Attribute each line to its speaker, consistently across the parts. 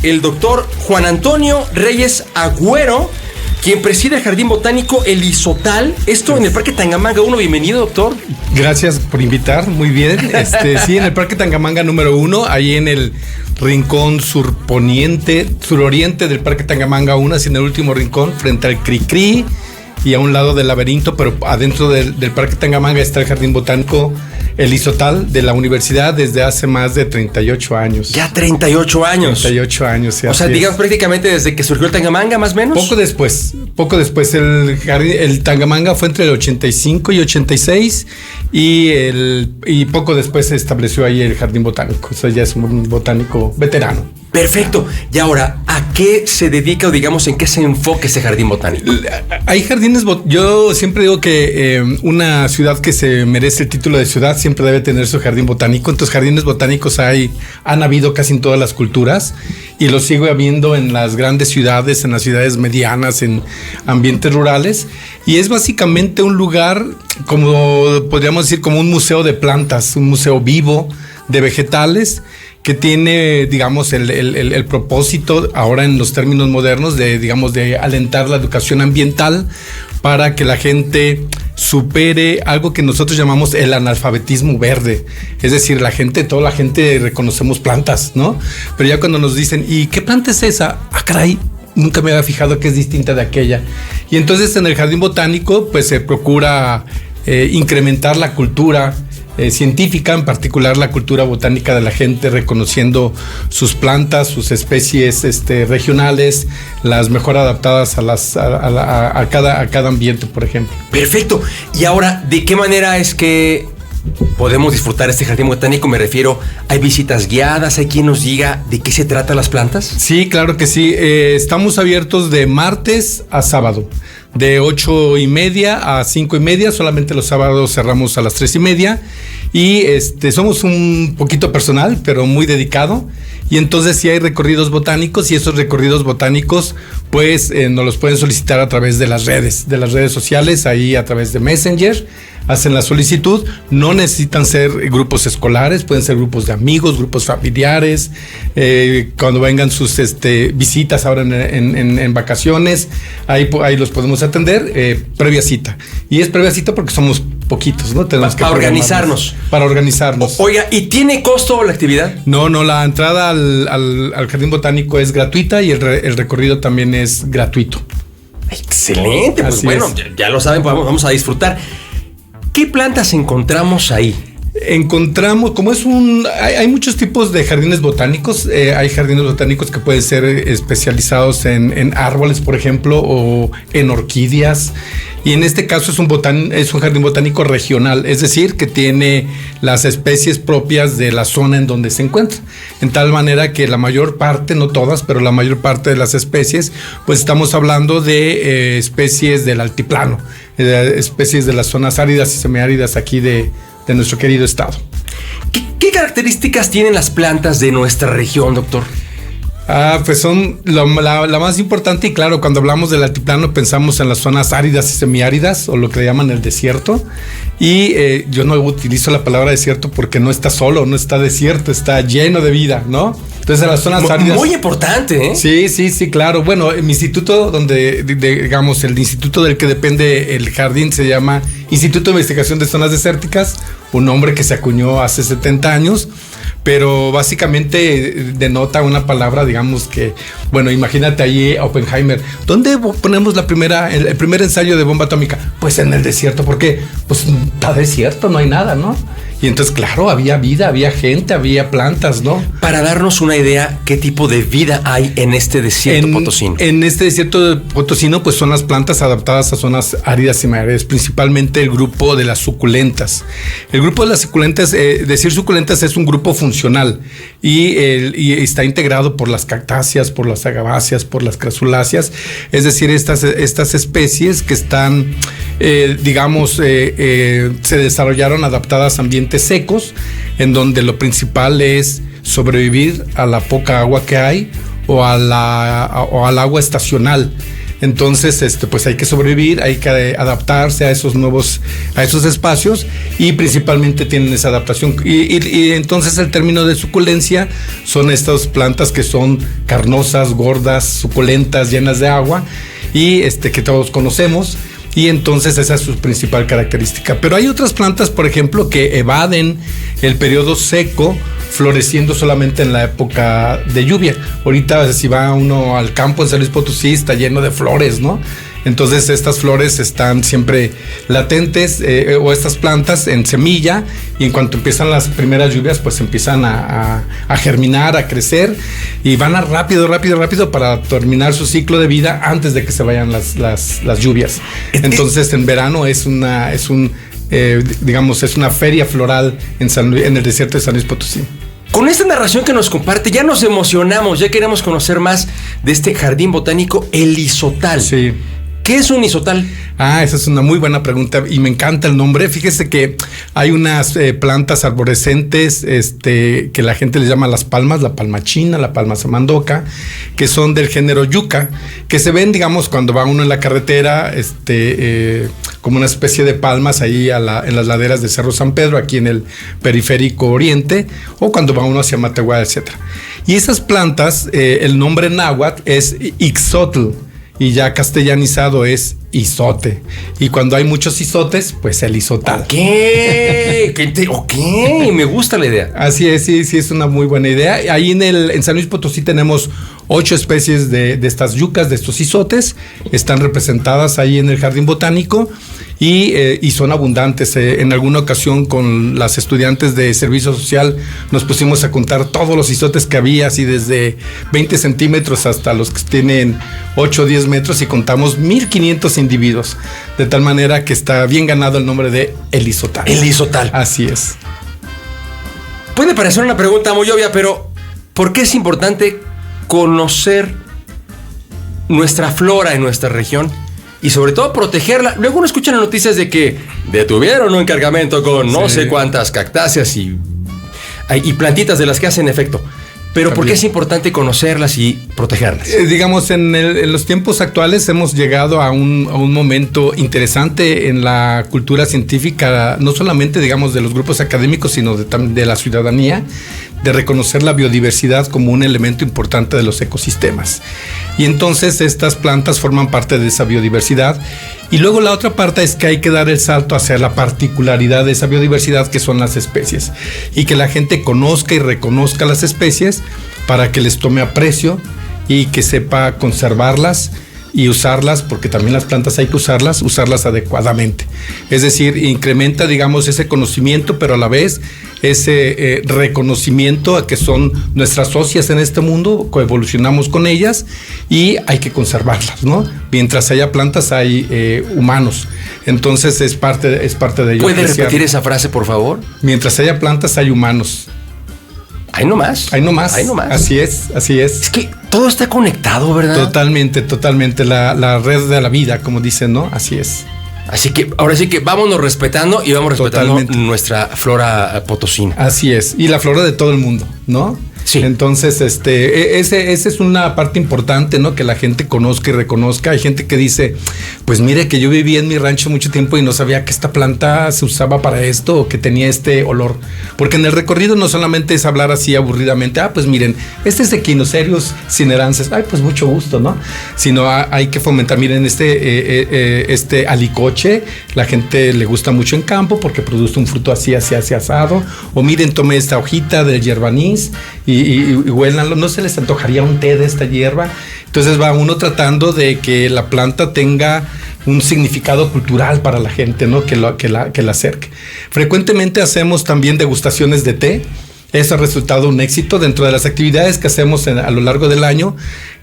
Speaker 1: el doctor Juan Antonio Reyes Agüero, quien preside el Jardín Botánico El Izotal, esto en el Parque Tangamanga 1. Bienvenido, doctor.
Speaker 2: Gracias por invitar, muy bien. Sí, en el Parque Tangamanga número 1, ahí en el rincón suroriente del Parque Tangamanga 1, así en el último rincón, frente al Cricri y a un lado del laberinto, pero adentro del Parque Tangamanga está el Jardín Botánico El Izotal de la universidad desde hace más de 38 años.
Speaker 1: Ya 38 años.
Speaker 2: 38 años, sí.
Speaker 1: O sea, digamos prácticamente desde que surgió el Tangamanga, más o menos.
Speaker 2: Poco después. El Tangamanga fue entre el 85 y 86 y poco después se estableció ahí el Jardín Botánico. O sea, ya es un botánico veterano.
Speaker 1: Perfecto. Y ahora, ¿a qué se dedica o digamos en qué se enfoca ese jardín botánico?
Speaker 2: Hay jardines, yo siempre digo que una ciudad que se merece el título de ciudad siempre debe tener su jardín botánico. Entonces, jardines botánicos han habido casi en todas las culturas y los sigo habiendo en las grandes ciudades, en las ciudades medianas, en ambientes rurales. Y es básicamente un lugar, como podríamos decir, como un museo de plantas, un museo vivo de vegetales, que tiene, digamos, el propósito, ahora en los términos modernos, de alentar la educación ambiental para que la gente supere algo que nosotros llamamos el analfabetismo verde. Es decir, toda la gente reconocemos plantas, ¿no? Pero ya cuando nos dicen, ¿y qué planta es esa? Ah, caray, nunca me había fijado que es distinta de aquella. Y entonces en el jardín botánico, pues se procura incrementar la cultura científica, en particular la cultura botánica de la gente, reconociendo sus plantas, sus especies regionales, las mejor adaptadas a cada ambiente, por ejemplo.
Speaker 1: Perfecto. Y ahora, ¿de qué manera es que podemos disfrutar este jardín botánico? Me refiero, ¿hay visitas guiadas? ¿Hay quien nos diga de qué se tratan las plantas?
Speaker 2: Sí, claro que sí. Estamos abiertos de martes a sábado, de 8:30 a 5:30. Solamente los sábados cerramos a las 3:30. Y somos un poquito personal, pero muy dedicado. Y entonces sí hay recorridos botánicos, y esos recorridos botánicos pues nos los pueden solicitar a través de las redes sociales, ahí a través de Messenger. Hacen la solicitud, no necesitan ser grupos escolares, pueden ser grupos de amigos, grupos familiares, cuando vengan sus visitas ahora en vacaciones, ahí los podemos atender, previa cita. Y es previa cita porque somos poquitos, ¿no? Tenemos que organizarnos. Para organizarnos.
Speaker 1: Oiga, ¿y tiene costo la actividad?
Speaker 2: No, la entrada al Jardín Botánico es gratuita y el recorrido también es gratuito.
Speaker 1: Excelente, pues bueno, ya lo saben, vamos a disfrutar. ¿Qué plantas encontramos ahí?
Speaker 2: Encontramos, hay muchos tipos de jardines botánicos. Hay jardines botánicos que pueden ser especializados en árboles, por ejemplo, o en orquídeas. Y en este caso es un jardín botánico regional, es decir, que tiene las especies propias de la zona en donde se encuentra. En tal manera que la mayor parte, no todas, pero la mayor parte de las especies, pues estamos hablando de especies del altiplano, especies de las zonas áridas y semiáridas aquí de nuestro querido estado.
Speaker 1: ¿Qué características tienen las plantas de nuestra región, doctor?
Speaker 2: Pues son la más importante, y claro, cuando hablamos del altiplano pensamos en las zonas áridas y semiáridas, o lo que le llaman el desierto. Y yo no utilizo la palabra desierto porque no está solo, no está desierto, está lleno de vida, ¿no? Entonces en las zonas áridas...
Speaker 1: Muy importante, ¿eh?
Speaker 2: Sí, claro. Bueno, mi instituto, digamos, el instituto del que depende el jardín se llama Instituto de Investigación de Zonas Desérticas, un nombre que se acuñó hace 70 años. Pero básicamente denota una palabra, digamos que, bueno, imagínate ahí Oppenheimer. ¿Dónde ponemos el primer ensayo de bomba atómica? Pues en el desierto, porque pues está desierto, no hay nada, ¿no? Y entonces, claro, había vida, había gente, había plantas, ¿no?
Speaker 1: Para darnos una idea, ¿qué tipo de vida hay en este desierto potosino?
Speaker 2: En este desierto potosino, pues son las plantas adaptadas a zonas áridas y semiáridas, principalmente el grupo de las suculentas. El grupo de las suculentas, decir suculentas es un grupo funcional y está integrado por las cactáceas, por las agaváceas, por las crasuláceas, es decir, estas especies que están, se desarrollaron adaptadas a ambientes secos, en donde lo principal es sobrevivir a la poca agua que hay o al agua estacional. Entonces, pues hay que sobrevivir, hay que adaptarse a esos espacios, y principalmente tienen esa adaptación. Y entonces el término de suculencia son estas plantas que son carnosas, gordas, suculentas, llenas de agua, y que todos conocemos. Y entonces esa es su principal característica. Pero hay otras plantas, por ejemplo, que evaden el periodo seco, floreciendo solamente en la época de lluvia. Ahorita, si va uno al campo en San Luis Potosí, está lleno de flores, ¿no? Entonces estas flores están siempre latentes, o estas plantas en semilla, y en cuanto empiezan las primeras lluvias, pues empiezan a germinar, a crecer, y van a rápido para terminar su ciclo de vida antes de que se vayan las lluvias. Entonces en verano es una feria floral en el desierto de San Luis Potosí.
Speaker 1: Con esta narración que nos comparte, ya nos emocionamos, ya queremos conocer más de este jardín botánico, el Isotal.
Speaker 2: Sí.
Speaker 1: ¿Qué es un isotal?
Speaker 2: Esa es una muy buena pregunta y me encanta el nombre. Fíjese que hay unas plantas arborescentes que la gente les llama las palmas, la palma china, la palma samandoca, que son del género yucca, que se ven, digamos, cuando va uno en la carretera, como una especie de palmas ahí en las laderas de Cerro San Pedro, aquí en el periférico oriente, o cuando va uno hacia Matehuala, etc. Y esas plantas, el nombre náhuatl es Ixotl, y ya castellanizado es isote. Y cuando hay muchos isotes, pues el isotal.
Speaker 1: Ok, me gusta la idea.
Speaker 2: Así es, sí, es una muy buena idea. Ahí en San Luis Potosí tenemos 8 especies de estas yucas, de estos isotes. Están representadas ahí en el jardín botánico y son abundantes. En alguna ocasión con las estudiantes de servicio social nos pusimos a contar todos los isotes que había, así desde 20 centímetros hasta los que tienen 8 o 10 metros, y contamos 1,500 individuos, de tal manera que está bien ganado el nombre de el isotal.
Speaker 1: El isotal.
Speaker 2: Así es.
Speaker 1: Puede parecer una pregunta muy obvia, pero ¿por qué es importante conocer nuestra flora en nuestra región y sobre todo protegerla? Luego uno escucha las noticias de que detuvieron un cargamento con no sé cuántas cactáceas y plantitas de las que hacen efecto. Pero ¿por qué es importante conocerlas y protegerlas?
Speaker 2: Digamos, en los tiempos actuales hemos llegado a un momento interesante en la cultura científica, no solamente, digamos, de los grupos académicos, sino de la ciudadanía, de reconocer la biodiversidad como un elemento importante de los ecosistemas. Y entonces estas plantas forman parte de esa biodiversidad. Y luego la otra parte es que hay que dar el salto hacia la particularidad de esa biodiversidad, que son las especies, y que la gente conozca y reconozca las especies para que les tome aprecio y que sepa conservarlas y usarlas, porque también las plantas hay que usarlas adecuadamente. Es decir, incrementa, digamos, ese conocimiento, pero a la vez ese reconocimiento a que son nuestras socias en este mundo, coevolucionamos con ellas y hay que conservarlas, ¿no? Mientras haya plantas hay humanos. Entonces es parte de ello.
Speaker 1: ¿Puede repetir esa frase, por favor?
Speaker 2: Mientras haya plantas hay humanos.
Speaker 1: Ahí nomás.
Speaker 2: Así es.
Speaker 1: Es que todo está conectado, ¿verdad?
Speaker 2: Totalmente. La red de la vida, como dicen, ¿no? Así es.
Speaker 1: Así que ahora sí que vámonos respetando y vamos respetando nuestra flora potosina.
Speaker 2: Así es. Y la flora de todo el mundo, ¿no?
Speaker 1: Sí.
Speaker 2: Entonces, ese es una parte importante, ¿no? Que la gente conozca y reconozca. Hay gente que dice, pues mire que yo viví en mi rancho mucho tiempo y no sabía que esta planta se usaba para esto o que tenía este olor. Porque en el recorrido no solamente es hablar así aburridamente, pues miren, este es Echinocerius cinerances, pues mucho gusto, ¿no? Sino hay que fomentar, miren, este alicoche, la gente le gusta mucho en campo porque produce un fruto así asado. O miren, tome esta hojita del hierbanís y huélanlo, ¿no se les antojaría un té de esta hierba? Entonces va uno tratando de que la planta tenga un significado cultural para la gente, ¿no? Que la acerque. Frecuentemente hacemos también degustaciones de té. Eso ha resultado un éxito dentro de las actividades que hacemos a lo largo del año.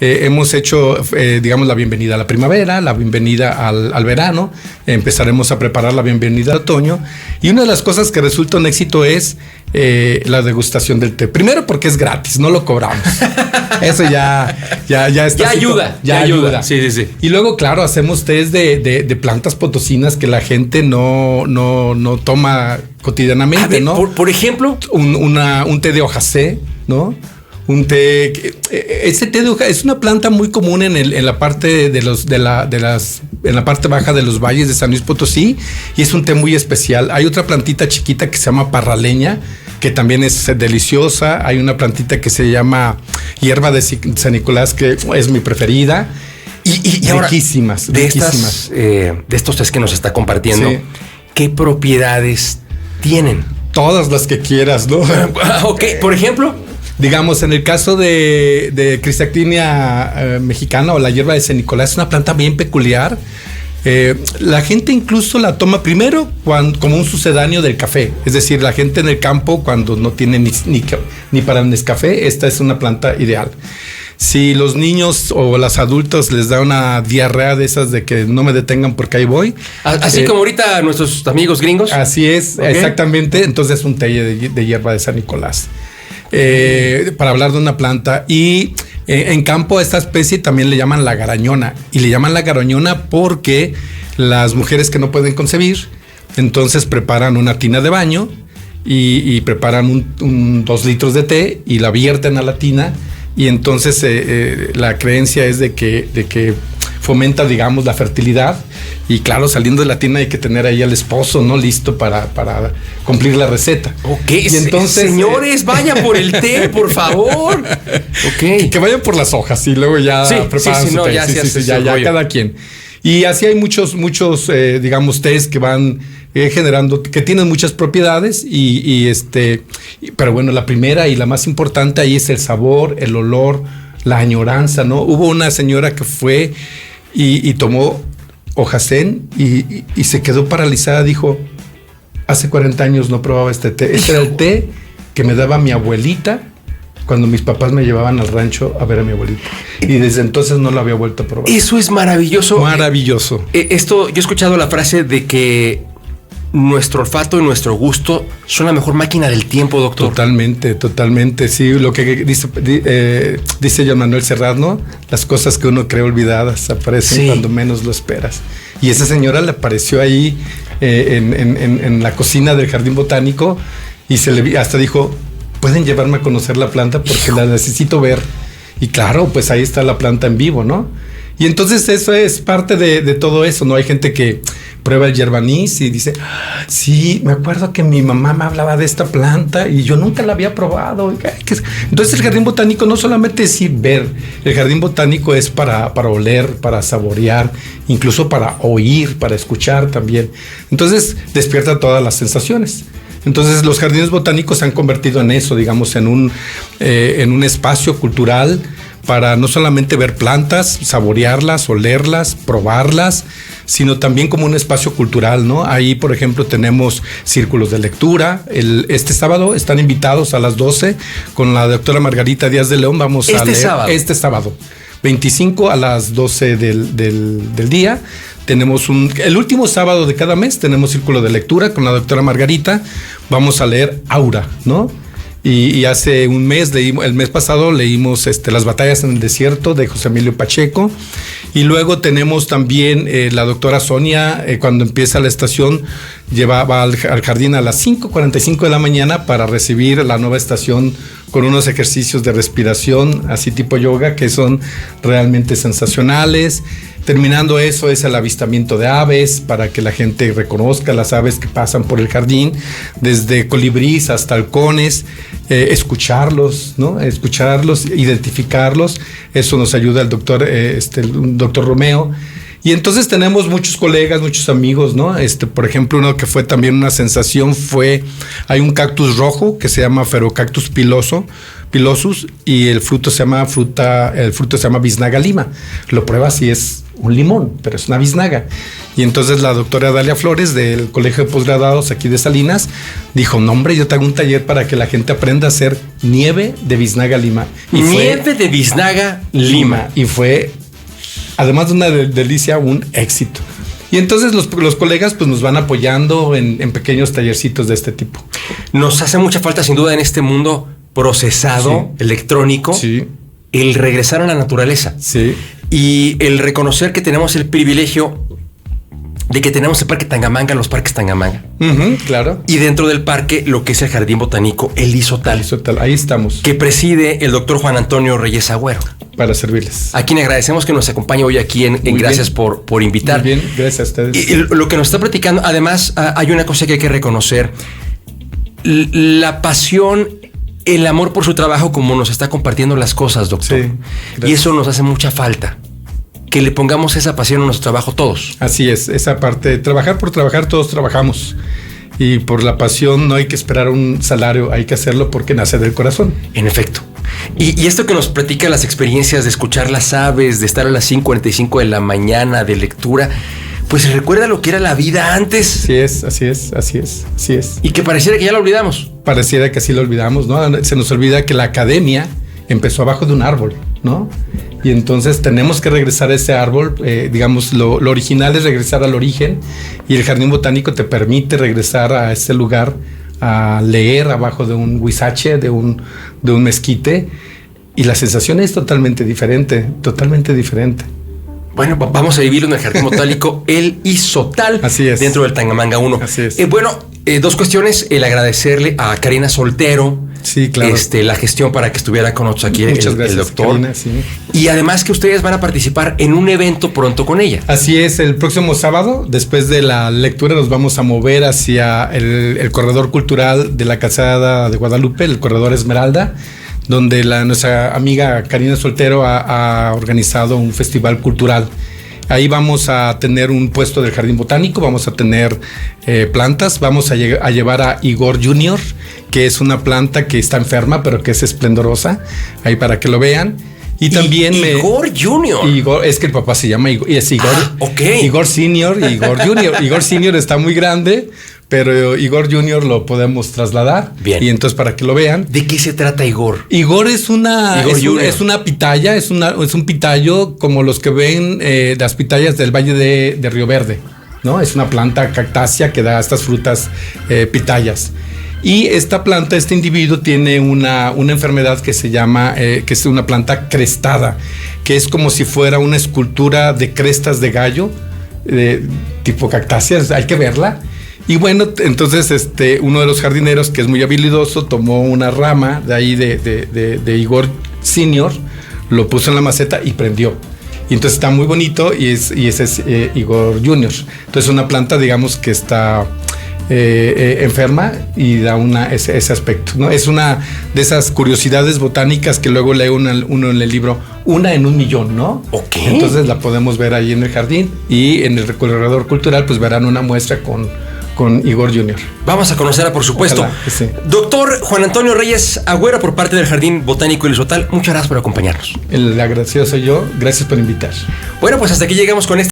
Speaker 2: Hemos hecho, digamos, la bienvenida a la primavera, la bienvenida al verano. Empezaremos a preparar la bienvenida al otoño. Y una de las cosas que resulta un éxito es la degustación del té. Primero porque es gratis, no lo cobramos. Eso ya está.
Speaker 1: Ya ayuda. Sí.
Speaker 2: Y luego, claro, hacemos tés de plantas potosinas que la gente no toma cotidianamente, ¿no?
Speaker 1: Por ejemplo,
Speaker 2: un té de hojacé, ¿no? un té. Este té de hoja es una planta muy común en la parte en la parte baja de los valles de San Luis Potosí, y es un té muy especial. Hay otra plantita chiquita que se llama parraleña, que también es deliciosa. Hay una plantita que se llama hierba de San Nicolás, que es mi preferida. Y ahora, riquísimas.
Speaker 1: De estos tés que nos está compartiendo, sí, ¿qué propiedades tienen?
Speaker 2: Todas las que quieras, ¿no?
Speaker 1: Ok, por ejemplo,
Speaker 2: digamos, en el caso de Crisactinia mexicana o la hierba de San Nicolás, es una planta bien peculiar. La gente incluso la toma primero como un sucedáneo del café. Es decir, la gente en el campo, cuando no tiene ni para Nescafé, esta es una planta ideal. Si los niños o los adultos les da una diarrea de esas de que no me detengan porque ahí voy.
Speaker 1: Así como ahorita a nuestros amigos gringos.
Speaker 2: Así es, okay, exactamente. Entonces es un té de hierba de San Nicolás. Para hablar de una planta. Y en campo a esta especie también le llaman la garañona. Y le llaman la garañona porque las mujeres que no pueden concebir, entonces preparan una tina de baño y preparan 2 litros de té y la vierten a la tina. Y entonces la creencia es de que fomenta, digamos, la fertilidad. Y claro, saliendo de la tina hay que tener ahí al esposo, ¿no? Listo para cumplir la receta.
Speaker 1: Ok, y entonces, señores, vayan por el té, por favor.
Speaker 2: Ok. Que vayan por las hojas y luego ya preparan su té. Ya cada quien. Y así hay muchos digamos, tés que van generando, que tienen muchas propiedades pero bueno, la primera y la más importante ahí es el sabor, el olor, la añoranza, ¿no? Hubo una señora que fue y tomó hojasén y se quedó paralizada. Dijo, hace 40 años no probaba este té. Este era el té que me daba mi abuelita cuando mis papás me llevaban al rancho a ver a mi abuelita. Y desde entonces no lo había vuelto a probar.
Speaker 1: Eso es maravilloso.
Speaker 2: Maravilloso.
Speaker 1: Yo he escuchado la frase de que nuestro olfato y nuestro gusto son la mejor máquina del tiempo, doctor.
Speaker 2: Totalmente. Sí, lo que dice Joan Manuel Serrat, las cosas que uno cree olvidadas aparecen cuando menos lo esperas. Y esa señora le apareció ahí en la cocina del Jardín Botánico y hasta dijo, pueden llevarme a conocer la planta porque la necesito ver. Y claro, pues ahí está la planta en vivo, ¿no? Y entonces eso es parte de todo eso, ¿no? Hay gente que prueba el yerbanís y dice, sí, me acuerdo que mi mamá me hablaba de esta planta y yo nunca la había probado. Entonces el Jardín Botánico no solamente es ir ver, el Jardín Botánico es para oler, para saborear, incluso para oír, para escuchar también. Entonces despierta todas las sensaciones. Entonces los jardines botánicos se han convertido en eso, digamos, en un espacio cultural para no solamente ver plantas, saborearlas, olerlas, probarlas, sino también como un espacio cultural, ¿no? Ahí, por ejemplo, tenemos círculos de lectura. Este sábado están invitados a las 12 con la doctora Margarita Díaz de León. Vamos a leer este sábado, 25 a las 12 del día. Tenemos el último sábado de cada mes, tenemos círculo de lectura con la doctora Margarita. Vamos a leer Aura, ¿no? Y hace un mes, el mes pasado leímos Las batallas en el desierto de José Emilio Pacheco. Y luego tenemos también la doctora Sonia, cuando empieza la estación, va al jardín a las 5:45 de la mañana para recibir la nueva estación con unos ejercicios de respiración, así tipo yoga, que son realmente sensacionales. Terminando eso es el avistamiento de aves, para que la gente reconozca las aves que pasan por el jardín, desde colibríes hasta halcones, escucharlos, ¿no? Escucharlos, identificarlos. Eso nos ayuda el doctor Romeo. Y entonces tenemos muchos colegas, muchos amigos, ¿no? Por ejemplo, uno que fue también una sensación hay un cactus rojo que se llama Ferocactus pilosus, y el fruto se llama biznaga lima. Lo pruebas y es un limón, pero es una biznaga. Y entonces la doctora Dalia Flores del Colegio de Posgraduados aquí de Salinas dijo, no hombre, yo te hago un taller para que la gente aprenda a hacer nieve de biznaga lima.
Speaker 1: Nieve de biznaga lima.
Speaker 2: Y fue, además de una delicia, un éxito. Y entonces los colegas pues nos van apoyando en pequeños tallercitos de este tipo.
Speaker 1: Nos hace mucha falta, sin duda, en este mundo procesado, electrónico, el regresar a la naturaleza.
Speaker 2: Sí.
Speaker 1: Y el reconocer que tenemos el privilegio de que tenemos el Parque Tangamanga, los parques Tangamanga.
Speaker 2: Claro.
Speaker 1: Y dentro del parque, lo que es el Jardín Botánico, el Isotal.
Speaker 2: Ahí estamos.
Speaker 1: Que preside el doctor Juan Antonio Reyes Agüero.
Speaker 2: Para servirles.
Speaker 1: A quien agradecemos que nos acompañe hoy aquí en Gracias por invitar.
Speaker 2: Muy bien, gracias a ustedes.
Speaker 1: Y lo que nos está platicando, además, hay una cosa que hay que reconocer. La pasión, el amor por su trabajo, como nos está compartiendo las cosas, doctor. Sí, y eso nos hace mucha falta. Que le pongamos esa pasión a nuestro trabajo todos.
Speaker 2: Así es, esa parte, trabajar por trabajar, todos trabajamos. Y por la pasión no hay que esperar un salario, hay que hacerlo porque nace del corazón.
Speaker 1: En efecto. Y esto que nos platica las experiencias de escuchar las aves, de estar a las 5:45 de la mañana, de lectura, pues recuerda lo que era la vida antes.
Speaker 2: Así es.
Speaker 1: Y que pareciera que ya lo olvidamos.
Speaker 2: Pareciera que así lo olvidamos, ¿no? Se nos olvida que la academia empezó abajo de un árbol, ¿no? Y entonces tenemos que regresar a ese árbol, digamos, lo original es regresar al origen, y el Jardín Botánico te permite regresar a ese lugar a leer abajo de un huizache, de un mezquite, y la sensación es totalmente diferente.
Speaker 1: Bueno, vamos a vivirlo en el Jardín Botánico, el Isotal.
Speaker 2: Así es.
Speaker 1: Dentro del Tangamanga 1.
Speaker 2: Así es.
Speaker 1: Bueno, dos cuestiones. El agradecerle a Karina Soltero.
Speaker 2: Sí, claro.
Speaker 1: La gestión para que estuviera con nosotros aquí
Speaker 2: Muchas gracias,
Speaker 1: el doctor.
Speaker 2: Karina, sí.
Speaker 1: Y además que ustedes van a participar en un evento pronto con ella.
Speaker 2: Así es, el próximo sábado, después de la lectura, nos vamos a mover hacia el corredor cultural de la Calzada de Guadalupe, el corredor Esmeralda, donde nuestra amiga Karina Soltero ha organizado un festival cultural. Ahí vamos a tener un puesto del Jardín Botánico, vamos a tener plantas, vamos a llevar a Igor Junior, que es una planta que está enferma, pero que es esplendorosa, ahí para que lo vean. Y también
Speaker 1: Igor Junior.
Speaker 2: Igor, es que el papá se llama Igor, es Igor.
Speaker 1: Okay.
Speaker 2: Igor Senior y Igor Junior. Igor Senior está muy grande, pero Igor Junior lo podemos trasladar.
Speaker 1: Bien.
Speaker 2: Y entonces para que lo vean.
Speaker 1: ¿De qué se trata Igor?
Speaker 2: Igor es una pitaya, es un pitayo como los que ven las pitayas del Valle de Río Verde, ¿no? Es una planta cactácea que da estas frutas pitayas. Y esta planta, este individuo tiene una enfermedad que se llama, que es una planta crestada, que es como si fuera una escultura de crestas de gallo, tipo cactáceas, hay que verla. Y bueno, entonces uno de los jardineros, que es muy habilidoso, tomó una rama de ahí de Igor Senior, lo puso en la maceta y prendió. Y entonces está muy bonito y ese es Igor Junior. Entonces una planta, digamos, que está enferma y da ese aspecto, ¿no? Es una de esas curiosidades botánicas que luego lee uno en el libro, una en un millón, ¿no?
Speaker 1: Ok.
Speaker 2: Entonces la podemos ver ahí en el jardín, y en el corredor cultural pues verán una muestra con Igor Junior.
Speaker 1: Vamos a conocerla, por supuesto.
Speaker 2: Ojalá, sí.
Speaker 1: Doctor Juan Antonio Reyes Agüero, por parte del Jardín Botánico El Isotal, muchas gracias por acompañarnos.
Speaker 2: El agradecido soy yo, gracias por invitar.
Speaker 1: Bueno, pues hasta aquí llegamos con este